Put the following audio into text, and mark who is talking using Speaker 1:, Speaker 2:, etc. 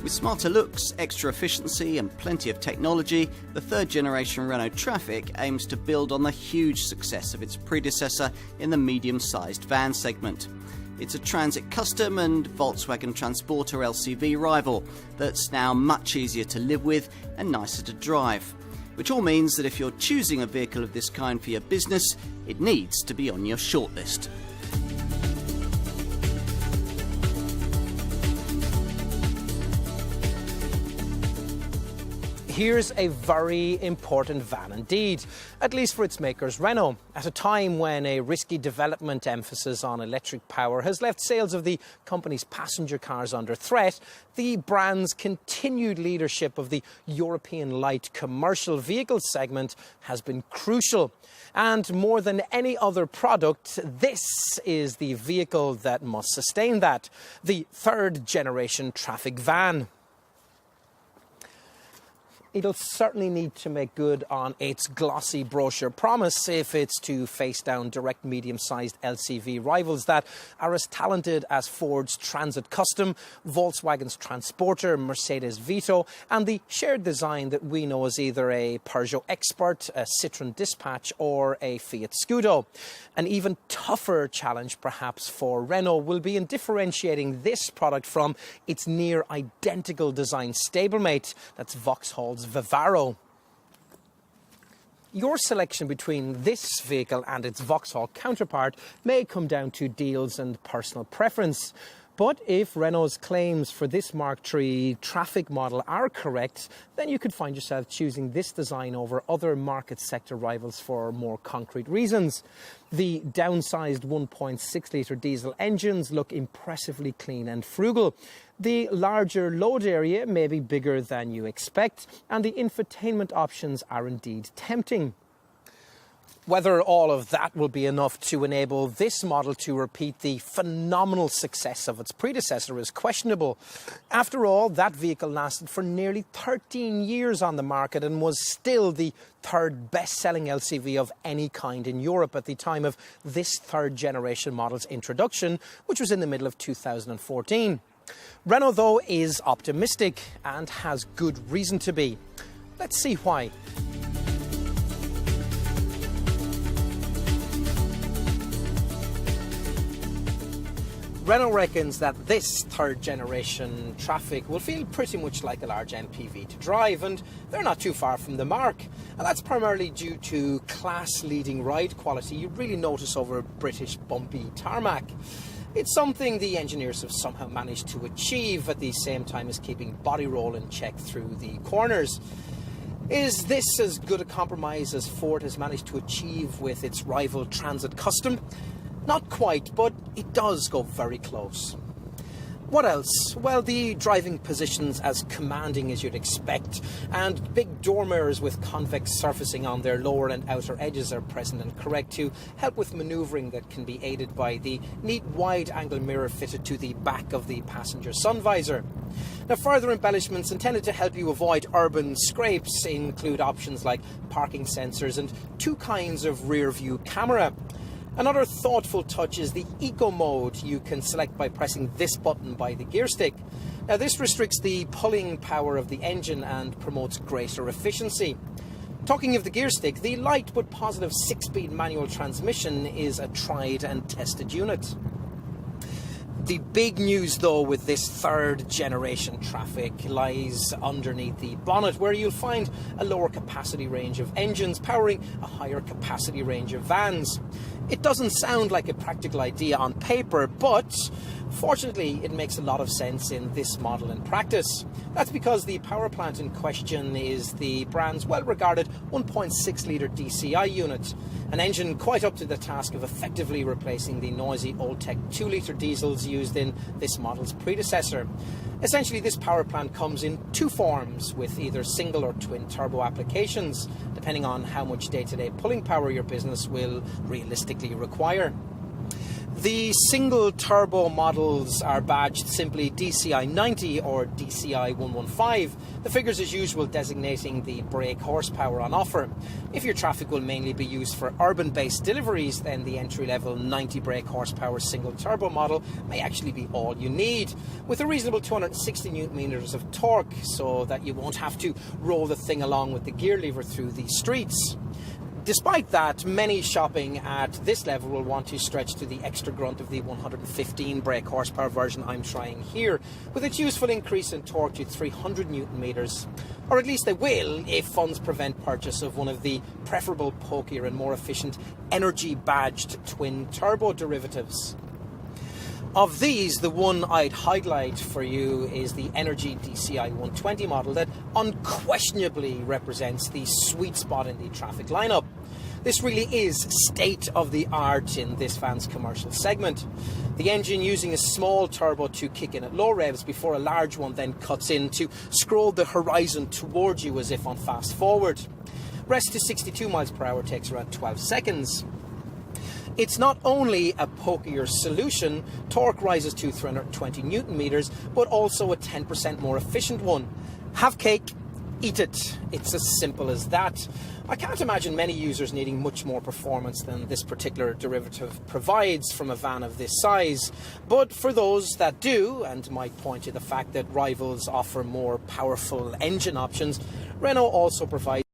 Speaker 1: With smarter looks, extra efficiency and plenty of technology, the third generation Renault Trafic aims to build on the huge success of its predecessor in the medium-sized van segment. It's a Transit Custom and Volkswagen Transporter LCV rival that's now much easier to live with and nicer to drive. Which all means that if you're choosing a vehicle of this kind for your business, it needs to be on your shortlist.
Speaker 2: Here's a very important van indeed, at least for its makers Renault. At a time when a risky development emphasis on electric power has left sales of the company's passenger cars under threat, the brand's continued leadership of the European light commercial vehicle segment has been crucial. And more than any other product, this is the vehicle that must sustain that, the third generation Trafic van. It'll certainly need to make good on its glossy brochure promise if it's to face down direct medium-sized LCV rivals that are as talented as Ford's Transit Custom, Volkswagen's Transporter, Mercedes Vito, and the shared design that we know as either a Peugeot Expert, a Citroën Dispatch or a Fiat Scudo. An even tougher challenge perhaps for Renault will be in differentiating this product from its near identical design stablemate, that's Vauxhall's Vivaro. Your selection between this vehicle and its Vauxhall counterpart may come down to deals and personal preference. But if Renault's claims for this Mark III Trafic model are correct, then you could find yourself choosing this design over other market sector rivals for more concrete reasons. The downsized 1.6-litre diesel engines look impressively clean and frugal. The larger load area may be bigger than you expect, and the infotainment options are indeed tempting. Whether all of that will be enough to enable this model to repeat the phenomenal success of its predecessor is questionable. After all, that vehicle lasted for nearly 13 years on the market and was still the third best-selling LCV of any kind in Europe at the time of this third-generation model's introduction, which was in the middle of 2014. Renault, though, is optimistic and has good reason to be. Let's see why. Renault reckons that this third-generation Trafic will feel pretty much like a large MPV to drive, and they're not too far from the mark. And that's primarily due to class-leading ride quality you really notice over British bumpy tarmac. It's something the engineers have somehow managed to achieve at the same time as keeping body roll in check through the corners. Is this as good a compromise as Ford has managed to achieve with its rival Transit Custom? Not quite, but it does go very close. What else? Well, the driving position's as commanding as you'd expect, and big door mirrors with convex surfacing on their lower and outer edges are present and correct to help with manoeuvring that can be aided by the neat wide-angle mirror fitted to the back of the passenger sun visor. Now, further embellishments intended to help you avoid urban scrapes include options like parking sensors and two kinds of rear-view camera. Another thoughtful touch is the Eco mode you can select by pressing this button by the gear stick. Now, this restricts the pulling power of the engine and promotes greater efficiency. Talking of the gear stick, the light but positive 6-speed manual transmission is a tried and tested unit. The big news, though, with this third-generation Trafic lies underneath the bonnet, where you'll find a lower capacity range of engines powering a higher capacity range of vans. It doesn't sound like a practical idea on paper, but fortunately it makes a lot of sense in this model in practice. That's because the power plant in question is the brand's well-regarded 1.6-litre DCI unit, an engine quite up to the task of effectively replacing the noisy old-tech 2-litre diesels used in this model's predecessor. Essentially, this power plant comes in two forms, with either single or twin turbo applications, depending on how much day-to-day pulling power your business will realistically require. The single turbo models are badged simply DCI 90 or DCI 115, the figures as usual designating the brake horsepower on offer. If your Trafic will mainly be used for urban-based deliveries, then the entry-level 90 brake horsepower single turbo model may actually be all you need, with a reasonable 260 Nm of torque, so that you won't have to roll the thing along with the gear lever through the streets. Despite that, many shopping at this level will want to stretch to the extra grunt of the 115 brake horsepower version I'm trying here, with its useful increase in torque to 300 Nm. Or at least they will, if funds prevent purchase of one of the preferable, pokier and more efficient energy-badged twin-turbo derivatives. Of these, the one I'd highlight for you is the Energy DCI 120 model that unquestionably represents the sweet spot in the Trafic lineup. This really is state-of-the-art in this van's commercial segment. The engine using a small turbo to kick in at low revs before a large one then cuts in to scroll the horizon towards you as if on fast forward. Rest to 62 miles per hour takes around 12 seconds. It's not only a pokier solution, torque rises to 320 Nm, but also a 10% more efficient one. Have cake, eat it. It's as simple as that. I can't imagine many users needing much more performance than this particular derivative provides from a van of this size. But for those that do, and might point to the fact that rivals offer more powerful engine options, Renault also provides